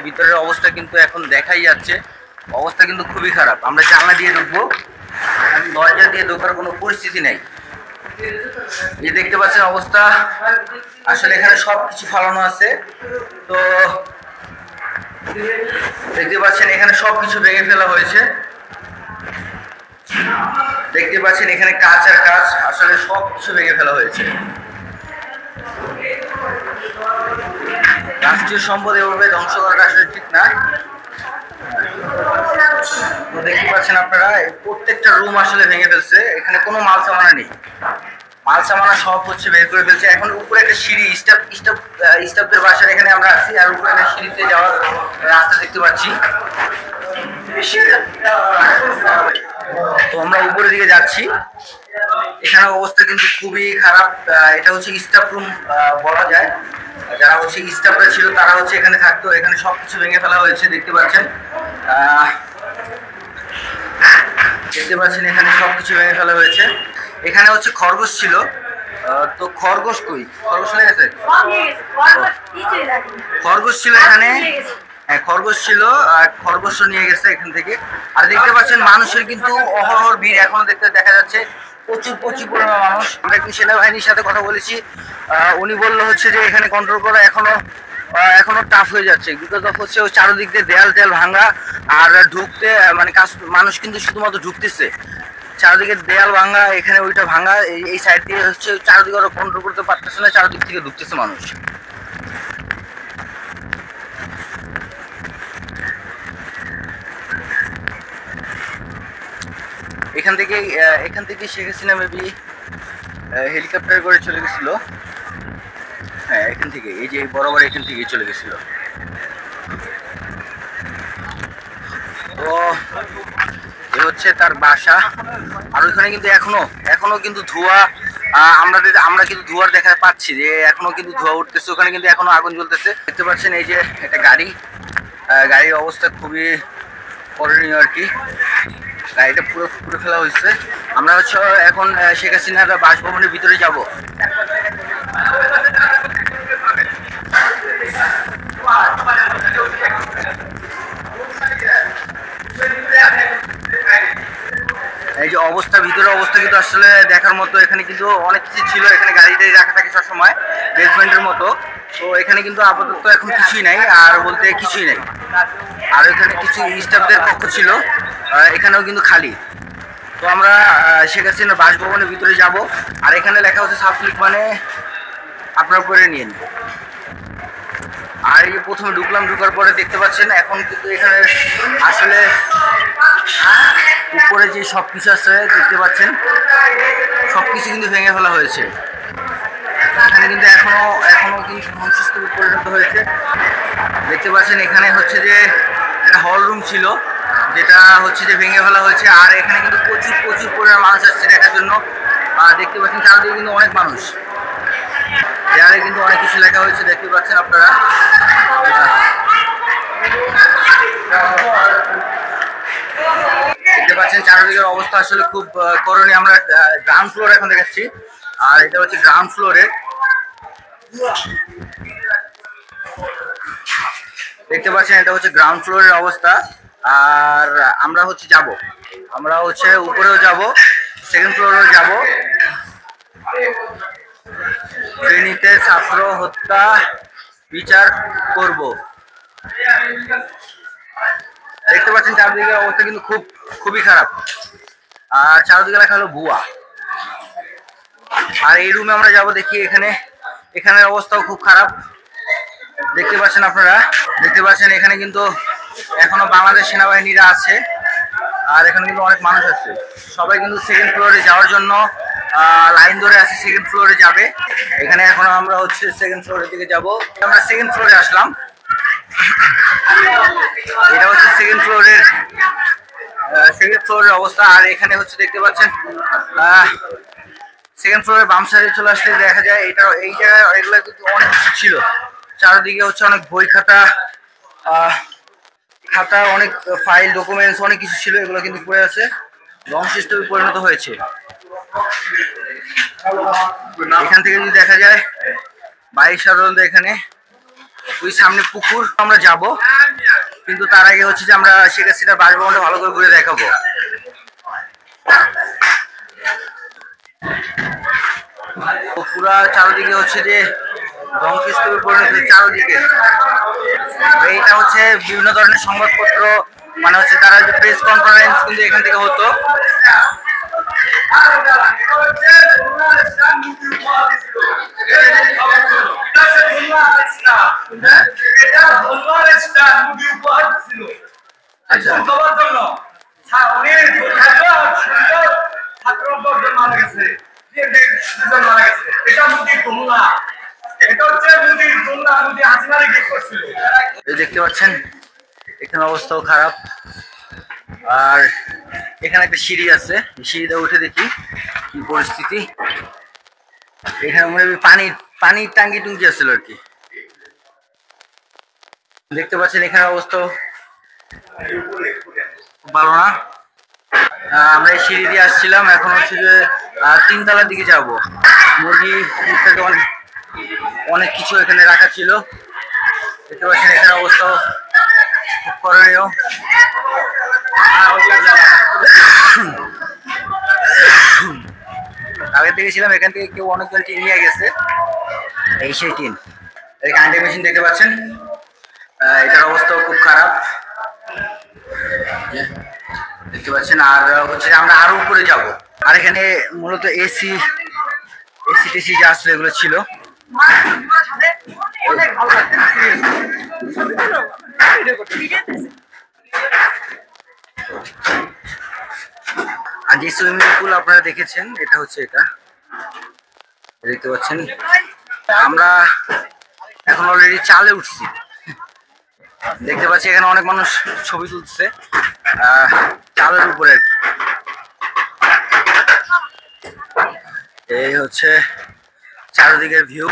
ভিতরের অবস্থা কিন্তু এখন দেখাই যাচ্ছে, অবস্থা কিন্তু খুবই খারাপ। আমরা জানলা দিয়ে ঢুকবো, দরজা দিয়ে ঢোকার কোনো পরিস্থিতি নেই। এই দেখতে পাচ্ছেন অবস্থা, আসলে এখানে সব কিছু ফালানো আছে। তো দেখতে পাচ্ছেন এখানে সব কিছু ভেঙে ফেলা হয়েছে। দেখতে পাচ্ছেন এখানে কাঁচ আর কাঁচ, আসলে সব কিছু ভেঙে ফেলা হয়েছে। রাষ্ট্রীয় সম্পদ এভাবে ধ্বংস করাটা আসলে ঠিক না। তো দেখতে পাচ্ছেন আপনারা প্রত্যেকটা রুম আসলে ভেঙে ফেলছে, এখানে কোনো মাল সামানা নেই, মাল সামানা সব হচ্ছে বের করে ফেলছে। এখন উপরে একটা সিঁড়ি, স্টাফদের বাসার এখানে আমরা আছি, আর উপরে একটা সিঁড়িতে যাওয়ার রাস্তা দেখতে পাচ্ছি। তো আমরা উপরের দিকে যাচ্ছি, এখানে অবস্থা কিন্তু খুবই খারাপ। এটা হচ্ছে স্টাফ রুম বলা যায়, যারা হচ্ছে স্টাফরা ছিল তারা হচ্ছে এখানে থাকতো। এখানে সবকিছু ভেঙে ফেলা হয়েছে, দেখতে পাচ্ছেন এখানে সবকিছু ভেঙে ফেলা হয়েছে। এখানে হচ্ছে খরগোশ ছিল, তো খরগোশ কই, খরগোশ লেগে গেছে, খরগোশ ছিল এখানে, হ্যাঁ খরগোশ ছিল, খরগোশও নিয়ে গেছে এখান থেকে। আর দেখতে পাচ্ছেন মানুষের কিন্তু অহরহ ভিড় এখনো দেখা যাচ্ছে, প্রচুর পরিমাণ মানুষ। আমরা একটু সেনাবাহিনীর সাথে কথা বলেছি, উনি বললো হচ্ছে যে এখানে কন্ট্রোল করা এখনো টাফ হয়ে যাচ্ছে, বিকজ অফ হচ্ছে ওই চারদিক দিয়ে দেয়াল ভাঙা, আর ঢুকতে মানে মানুষ কিন্তু শুধুমাত্র ঢুকতেছে, চারদিকে দেয়াল ভাঙা, এখানে ওইটা ভাঙা, এই সাইড দিয়ে হচ্ছে চারদিকে ওরা কন্ট্রোল করতে পারতেছে না, চারদিক থেকে ঢুকতেছে মানুষ। এখান থেকে শেখ হাসিনা মেবি হেলিকপ্টার করে চলে গেছিল। হ্যাঁ এখান থেকে, এই যে বরাবর এখান থেকে চলে গেছিল। তো এ হচ্ছে তার বাসা। আর ওইখানে কিন্তু এখনো কিন্তু ধোঁয়া, আমরা কিন্তু ধোঁয়ার দেখা পাচ্ছি যে এখনো কিন্তু ধোঁয়া উঠতেছে, ওখানে কিন্তু এখনো আগুন জ্বলতেছে। দেখতে পাচ্ছেন এই যে একটা গাড়ির অবস্থা খুবই করণীয় আর কি, গাড়িটা পুরো ফেলা হয়েছে। আমরা হচ্ছে এখন শেখ হাসিনার বাসভবনের ভিতরে যাব। এই যে ভিতরে অবস্থা কিন্তু আসলে দেখার মতো। এখানে কিন্তু অনেক কিছু ছিল, এখানে গাড়িটাই রাখা থাকে সবসময় বেসমেন্টের মতো। তো এখানে কিন্তু আপাতত এখন কিছুই নাই, আর বলতে কিছুই নাই। আর এখানে কিছু স্টাফদের কক্ষ ছিল, এখানেও কিন্তু খালি। তো আমরা শেখ হাসিনার বাসভবনের ভিতরে যাব। আর এখানে লেখা হচ্ছে ছাত্রলীগ মানে আপনার উপরে নিয়ে নিন। আর এই যে প্রথমে ঢুকার পরে দেখতে পাচ্ছেন এখন কিন্তু এখানে আসলে উপরে যে সবকিছু আছে দেখতে পাচ্ছেন, সবকিছু কিন্তু ভেঙে ফেলা হয়েছে। এখানে কিন্তু এখনো কিন্তু ধ্বংসস্তূপে পরিণত হয়েছে। দেখতে পাচ্ছেন এখানে হচ্ছে যে একটা হল রুম ছিল, যেটা হচ্ছে যে ভেঙে ফেলা হয়েছে। আর এখানে কিন্তু প্রচুর পরিমাণ মানুষ আসছে দেখার জন্য। দেখতে পাচ্ছেন চারদিকে কিন্তু অনেক মানুষ, দেয়ালে কিন্তু অনেক কিছু লেখা হয়েছে, দেখতে পাচ্ছেন আপনারা। দেখতে পাচ্ছেন চারদিকের অবস্থা আসলে খুব করণীয়। আমরা গ্রাউন্ড ফ্লোর এখন দেখাচ্ছি, আর এটা হচ্ছে গ্রাউন্ড ফ্লোরে। দেখতে পাচ্ছেন এটা হচ্ছে গ্রাউন্ড ফ্লোরের অবস্থা। আর আমরা হচ্ছে উপরেও যাব, সেকেন্ড ফ্লোরেও যাব। শ্রেণীতে ছাত্র হত্যা বিচার করব। দেখতে পাচ্ছেন চারদিকের অবস্থা কিন্তু খুবই খারাপ। আর চারদিকে লেখা হলো ভুয়া। আর এই রুমে আমরা যাব, দেখি এখানের অবস্থাও খুব খারাপ। দেখতে পাচ্ছেন আপনারা, এখানে কিন্তু এখনো বাংলাদেশ সেনাবাহিনীরা আছে। আর এখানে কিন্তু অনেক মানুষ আছে, সবাই কিন্তু সেকেন্ড ফ্লোরে যাওয়ার জন্য লাইন ধরে আছে, সেকেন্ড ফ্লোরে যাবে। এখানে এখন আমরা হচ্ছে সেকেন্ড ফ্লোরের দিকে যাব। আমরা সেকেন্ড ফ্লোরে আসলাম, এটা হচ্ছে সেকেন্ড ফ্লোরের অবস্থা। আর এখানে হচ্ছে দেখতে পাচ্ছেন সেকেন্ড ফ্লোরের বাম সাইডে চলে আসলে দেখা যায় এই জায়গায় এগুলো কিন্তু অনেক কিছু ছিল। চারদিকে হচ্ছে অনেক বই খাতা, অনেক ফাইল ডকুমেন্টস অনেক কিছু ছিল, এগুলো কিন্তু পড়ে আছে, ধ্বংসস্তূপে পরিণত হয়েছে। এখান থেকে যদি দেখা যায় 22 সাধারণত এখানে ওই সামনে পুকুর আমরা যাব, কিন্তু তার আগে হচ্ছে যে আমরা শেখ হাসিনার বাসভবনটা ভালো করে ঘুরে দেখাবো। পুরা চারদিকে হচ্ছে যে ধ্বংসস্তূপে পরিণত চারদিকে। এইটা হচ্ছে বিভিন্ন ধরনের সংবাদপত্র, মানে হচ্ছে তারা যে প্রেস কনফারেন্স কিন্তু এখান থেকে হতো। দেখতে পাচ্ছেন এখানে অবস্থাও খারাপ। আর এখানে একটা সিঁড়ি আছে, সিঁড়িতে উঠে দেখি কি পরিস্থিতি। এখানে মনে হয় পানির টাঙ্কি টুঙ্কি আসছিল আর কি। দেখতে পাচ্ছেন এখানে অবস্থা ভালো না। আমরা এই সিঁড়ি দিয়ে আসছিলাম, এখন হচ্ছে যে 3 তলার দিকে যাব। মুরগি অনেক কিছু এখানে রাখা ছিল। দেখতে পাচ্ছেন এখানে অবস্থা খুব করণীয়। আগে দেখেছিলাম এখান থেকে কেউ অনেকজন টিন নিয়ে গেছে, এই সেই টিন। এই কারেন্টের মেশিন দেখতে পাচ্ছেন, এটার অবস্থাও খুব খারাপ দেখতে পাচ্ছেন। আর হচ্ছে আমরা আরো উপরে যাব। আর এখানে মূলত এসি টেসি যা আসলে এগুলো ছিল। আর যে সুইমিং পুল আপনারা দেখেছেন, এটা হচ্ছে এটা দেখতে পাচ্ছেন। আমরা এখন অলরেডি চালে উঠছি। দেখতে পাচ্ছি এখানে অনেক মানুষ ছবি তুলছে চালের উপরে। এই হচ্ছে চারিদিকের ভিউ।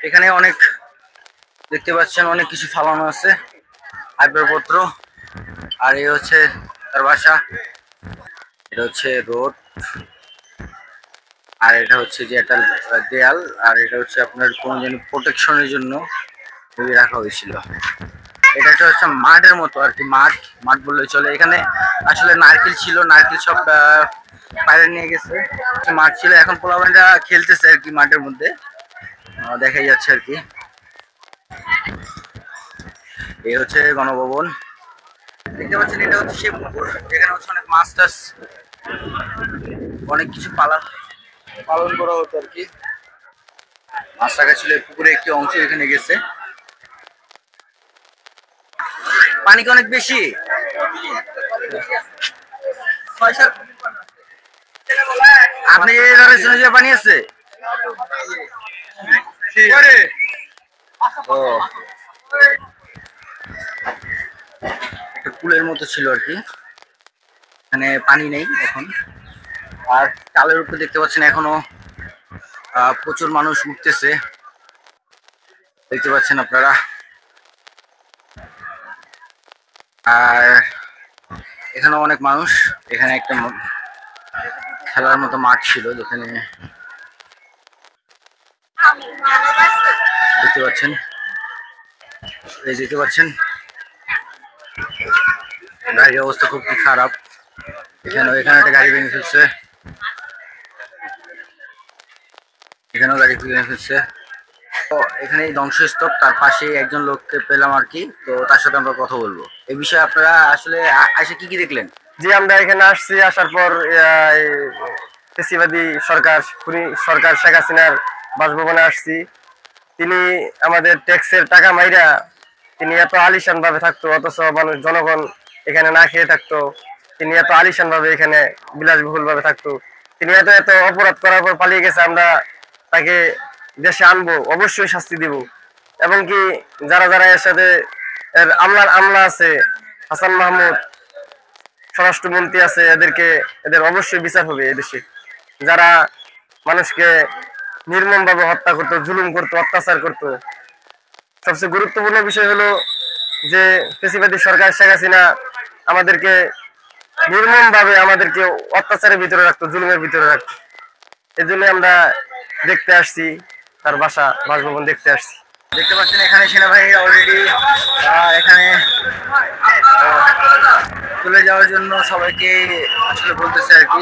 এখানে অনেক দেখতে পাচ্ছেন অনেক কিছু ফালানো আছে, আসবাবপত্র। আর এই হচ্ছে তার বাসা, এটা হচ্ছে রোড, আর এটা হচ্ছে যে একটা দেয়াল, আর এটা হচ্ছে আপনার কোন জানি প্রোটেকশনের জন্য রাখা হয়েছিল। এটা হচ্ছে মাঠের মতো আর কি, মাঠ বললে চলে। এখানে আসলে নারকেল ছিল, নারকেল সব বাইরে নিয়ে গেছে। মাঠ ছিল, এখন পোলাপানরা খেলতেছে আর কি মাঠের মধ্যে, দেখাই যাচ্ছে আর কি। এই হচ্ছে গণভবন দেখতে পাচ্ছেন। এটা হচ্ছে সেই পুকুর যেখানে হচ্ছে অনেক মাছ টাছ অনেক কিছু পালন করা হতো আর কি। মাছ রাখা ছিল পুকুরে, একটি অংশ এখানে গেছে। পানি কি অনেক বেশি? আপনি যে পানি আছে একটা পুলের মতো ছিল আর কি, এখানে পানি নেই এখন। আর চালের উপরে দেখতে পাচ্ছেন এখনো প্রচুর মানুষ উঠতেছে, দেখতে পাচ্ছেন আপনারা। আর এখানে অনেক মানুষ। এখানে একটা খেলার মতো মাঠ ছিল, যেখানে দেখতে পাচ্ছেন, এই দেখতে পাচ্ছেন গাড়ির অবস্থা খুব খারাপ। এখানে একটা গাড়ি ভেঙে ফেলছে, এখানেও গাড়ি ভেঙে ফেলছে। তো এখানে ধ্বংসস্তূপ, তার পাশে একজন লোককে পেলাম আর কি, তো তার সাথে আমরা কথা বলবো এই বিষয়ে। আপনারা আসলে এসে কি দেখলেন? জি, আমরা এখানে আসছি, আসার পর ফ্যাসিবাদী সরকার শেখ হাসিনার বাসভবনে আসছি। তিনি আমাদের ট্যাক্সের টাকা মাইরা তিনি এত আলিশান ভাবে থাকতো, অথচ মানুষ জনগণ এখানে না খেয়ে থাকতো। তিনি এত আলিশান ভাবে এখানে বিলাসবহুল ভাবে থাকতো। তিনি এত অপরাধ করার পর পালিয়ে গেছে। আমরা তাকে দেশে আনবো, অবশ্যই শাস্তি দিব। এবং কি যারা যারা এর সাথে আমলা আছে, হাসান মাহমুদ স্বরাষ্ট্রমন্ত্রী আছে, এদের অবশ্যই বিচার হবে এদেশে। যারা মানুষকে নির্মম ভাবে হত্যা করতো, জুলুম করতো, অত্যাচার করতো। সবচেয়ে গুরুত্বপূর্ণ বিষয় হলো যে ফেসিবাদী সরকার শেখ হাসিনা আমাদেরকে নির্মম ভাবে আমাদেরকে অত্যাচারের ভিতরে রাখতো, জুলুমের ভিতরে রাখতো। এই জন্য আমরা দেখতে আসছি, তার বাসভবন দেখতে আসছি। দেখতে পাচ্ছেন এখানে সেনাবাহিনীরা অলরেডি এখানে চলে যাওয়ার জন্য সবাইকে আসলে বলতেছে আর কি।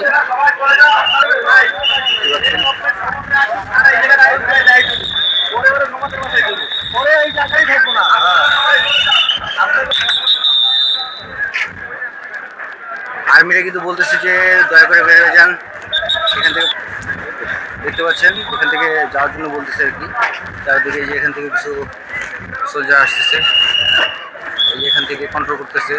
আর্মিরা কিন্তু বলতেছে যে দয়া করে বের হয়ে যান এখান থেকে। দেখতে পাচ্ছেন এখান থেকে যাওয়ার জন্য বলতেছে আর কি। চারদিকে যে এখান থেকে কিছু সোলজার আসতেছে, এই যে এখান থেকে কন্ট্রোল করতেছে।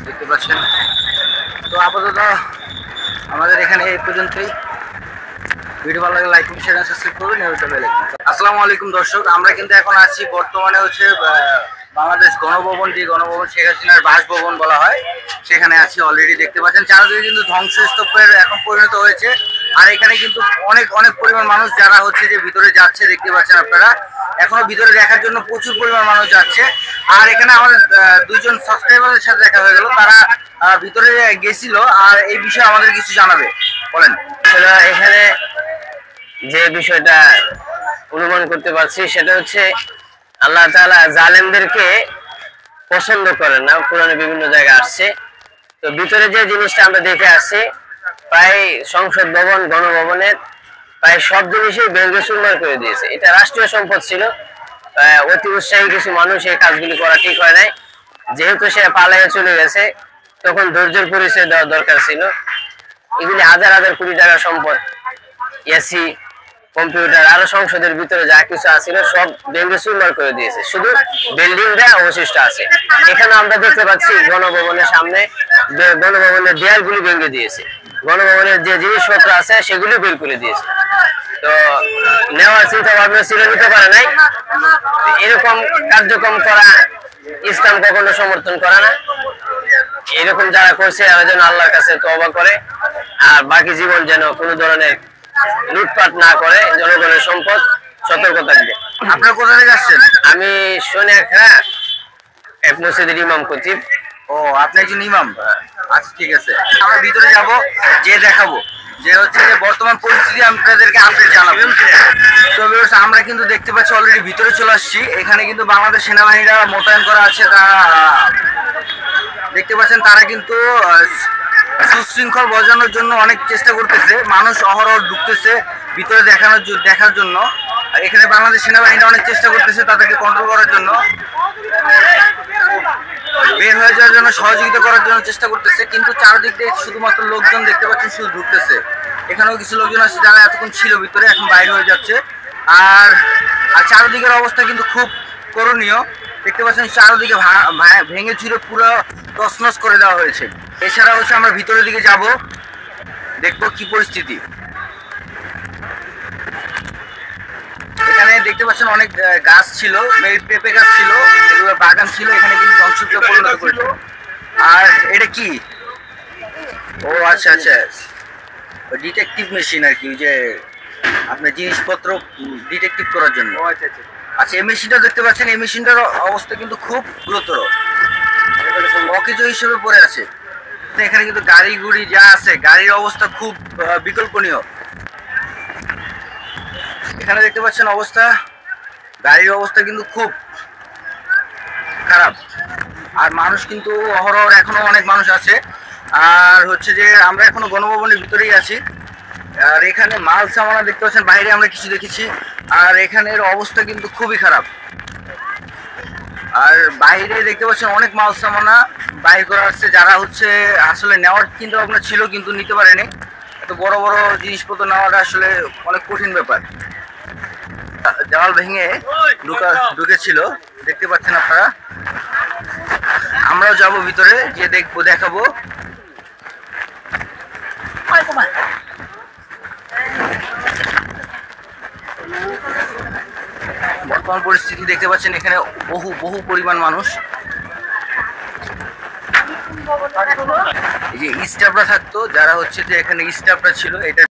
দেখতে পাচ্ছেন। তো আপাতত আমাদের এখানে এই পর্যন্তই। ভিডিও ভালো লাগলে লাইক করুন, শেয়ার এবং সাবস্ক্রাইব করুন। আসসালামু আলাইকুম দর্শক, আমরা কিন্তু এখন আছি বর্তমানে হচ্ছে বাংলাদেশ গণভবন, যে গণভবন শেখ হাসিনার বাসভবন বলা হয়, সেখানে আছি। অলরেডি দেখতে পাচ্ছেন চারদিকে কিন্তু ধ্বংসস্তূপের এখন পরিণত হয়েছে। আর এখানে কিন্তু অনেক অনেক পরিমাণ মানুষ যারা হচ্ছে যে ভিতরে যাচ্ছে, দেখতে পাচ্ছেন আপনারা। এখনো ভিতরে দেখার জন্য প্রচুর পরিমাণ মানুষ যাচ্ছে। আর এখানে আমাদের দুইজন সাবস্ক্রাইবারের সাথে দেখা হয়ে গেল, তারা ভিতরে গেছিল আর এই বিষয়ে আমাদের কিছু জানাবে। বলেন। এখানে যে বিষয়টা অনুমান করতে পারছি সেটা হচ্ছে আল্লাহ তাআলা জালেমদেরকে পছন্দ করেন না। কোরআনে বিভিন্ন জায়গায় আসছে। তো ভিতরে যে জিনিসটা আমরা দেখে আসছি, প্রায় সংসদ ভবন, গণভবনের প্রায় সব জিনিসই ভেঙে চুরমার করে দিয়েছে। এটা রাষ্ট্রীয় সম্পদ ছিল। অতি উৎসাহী কিছু মানুষ এই কাজগুলি করা ঠিক হয় নাই। যেহেতু সে পালাইয়ে চলে গেছে, তখন ধৈর্যের পরিচয় দেওয়া দরকার ছিল। এগুলি হাজার হাজার কোটি টাকার সম্পদ, এসি, কম্পিউটার, আরো সংসদের ভিতরে যা কিছু আছিল সব ভেঙে চুরমার করে দিয়েছে। শুধু বিল্ডিংটা অবশিষ্ট আছে। এখানে আমরা দেখতে পাচ্ছি গণভবনের সামনে গণভবনের দেয়ালগুলি ভেঙে দিয়েছে। গণভবনের যে জিনিসপত্র আছে সেগুলি বের করে দিয়েছে। তো নেওয়ার চিন্তা ভাবনা ছিল, নিতে পারে নাই। এরকম কার্যক্রম করা ইসলাম কখনো সমর্থন করে না। এরকম যারা করছে তারা যেন আল্লাহর কাছে তওবা করে, আর বাকি জীবন যেন কোনো ধরনের লুটপাট না করে, জনগণের সম্পদ সতর্ক থাকবে। আপনারা কোথা থেকে আসছেন? আমি সোনিয়াখা এক মসজিদের ইমাম খতিব। ও, আপনি একজন ইমাম? আচ্ছা, ঠিক আছে। আমরা ভিতরে যাব, যে দেখাবো যে হচ্ছে যে বর্তমান পরিস্থিতি আপনাদেরকে আপডেট জানাবো। তো ভিউয়ার্স, আমরা কিন্তু দেখতে পাচ্ছি অলরেডি ভিতরে চলে আসছি। এখানে কিন্তু বাংলাদেশ সেনাবাহিনীরা মোতায়েন করা আছে। তারা দেখতে পাচ্ছেন, তারা কিন্তু সুশৃঙ্খল বজানোর জন্য অনেক চেষ্টা করতেছে। মানুষ অহরহ ঢুকতেছে ভিতরে দেখার জন্য। এখানে বাংলাদেশ সেনাবাহিনীরা অনেক চেষ্টা করতেছে তাদেরকে কন্ট্রোল করার জন্য, বের হয়ে যাওয়ার জন্য সহযোগিতা করার জন্য চেষ্টা করতেছে। কিন্তু চারদিক দিয়ে শুধুমাত্র লোকজন দেখতে পাচ্ছেন, শুধু ঢুকতেছে। এখানেও কিছু লোকজন আছে যারা এতক্ষণ ছিল ভিতরে, এখন বাইরে হয়ে যাচ্ছে। আর চারদিকের অবস্থা কিন্তু খুব করণীয়। দেখতে পাচ্ছেন চারদিকে ভেঙে চুরে পুরো তছনছ করে দেওয়া হয়েছে। এছাড়া হচ্ছে আমরা ভিতরের দিকে যাব, দেখবো কি পরিস্থিতি। এখানে দেখতে পাচ্ছেন অনেক গাছ ছিল, পেঁপে গাছ ছিল, এগুলো বাগান ছিল। এখানে কিন্তু ধ্বংসপ্রায় পরিণত করেছে। আর এটা কি? ও আচ্ছা আচ্ছা, ডিটেকটিভ মেশিন আর কি, যে আপনার জিনিসপত্র ডিটেকটিভ করার জন্য। আচ্ছা, এই মেশিনটা দেখতে পাচ্ছেন, এই মেশিনটার অবস্থা কিন্তু খুব গুরুতর, অকেজো হিসেবে পড়ে আছে। এখানে কিন্তু গাড়ি গুড়ি যা আছে, গাড়ির অবস্থা খুব বিকল্পনীয়। এখানে দেখতে পাচ্ছেন অবস্থা, গাড়ির অবস্থা কিন্তু খুব খারাপ। আর মানুষ কিন্তু অহরহ এখনো অনেক মানুষ আছে। আর হচ্ছে যে আমরা এখনো গণভবনের ভিতরেই আছি। আর এখানে মাল সামানা দেখতে পাচ্ছেন, বাইরে আমরা কিছু দেখেছি। আর এখানের অবস্থা কিন্তু খুবই খারাপ। আর বাইরে দেখতে পাচ্ছেন অনেক মাল সামানা বাইর করা আসছে, যারা হচ্ছে আসলে নেওয়ার চিন্তা ভাবনা ছিল কিন্তু নিতে পারেনি। এত বড় বড় জিনিসপত্র নেওয়াটা আসলে অনেক কঠিন ব্যাপার। দেওয়াল ভেঙে ঢুকেছিল, দেখতে পাচ্ছেন আপনারা। আমরাও যাব ভিতরে, গিয়ে দেখবো, দেখাবো। বর্তমান পরিস্থিতি দেখতে পাচ্ছেন, এখানে বহু পরিমাণ মানুষ। এই যে স্টাফরা থাকতো, যারা হচ্ছে যে এখানে স্টাফরা ছিল, এটা